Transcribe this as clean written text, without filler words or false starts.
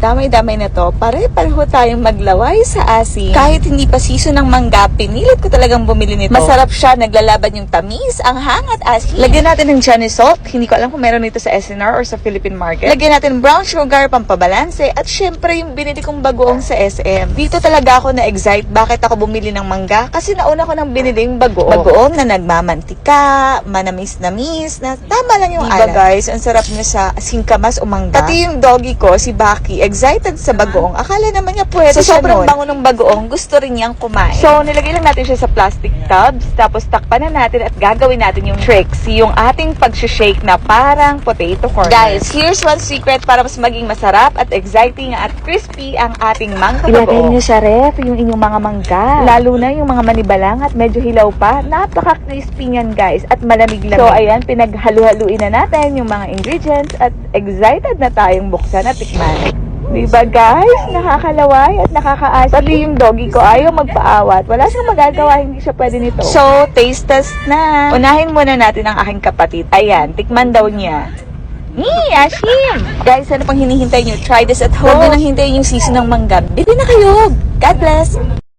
damay-damay na to, pare-pareho tayong maglaway sa asin. Kahit hindi pa season ng mangga, pinilit ko talagang bumili nito. Masarap siya, naglalaban yung tamis, ang hangat asin. Lagyan natin ng Johnny salt. Hindi ko alam kung meron nito sa SNR or sa Philippine Market. Lagyan natin brown sugar, pampabalanse, at syempre yung binili kong bagoong sa SM. Dito talaga ako na-excite bakit ako bumili ng mangga, kasi nauna ko nang binili yung bagoong. Bagoong na nagmamantika, manamis-namis, na tama lang yung alat. Guys, ang sarap niya sa singkamas o mangga. Pati yung doggy ko, si Baki, excited sa bagoong. Akala naman niya pwede siya sobrang bango ng bagoong, gusto rin niyang kumain. So, nilagay lang natin siya sa plastic tubs, tapos takpan na natin at gagawin natin yung tricks, yung ating pag-shake na parang potato corn. Guys, here's one secret para mas maging masarap at exciting at crispy ang ating mangga bagoong. Ilagay niyo sa ref yung inyong mga mangga, lalo na yung mga manibalang at medyo hilaw pa. Napaka-crispy niyan, guys, at malamig-lamig. So, ayan, pinaghalu-haluin na natin yung mga ingredients at excited na tayong buksan at tikman. Diba guys? Nakakalaway at nakakaasin. Pati yung doggy ko ayaw magpaawat. Wala siyang magagawa, hindi siya pwede nito. So, taste test na. Unahin muna natin ang aking kapatid. Ayan, tikman daw niya. Ashim! Guys, ano pang hinihintay nyo? Try this at home. Huwag nyo nang hintayin yung season ng mangga. Bili na kayo! God bless!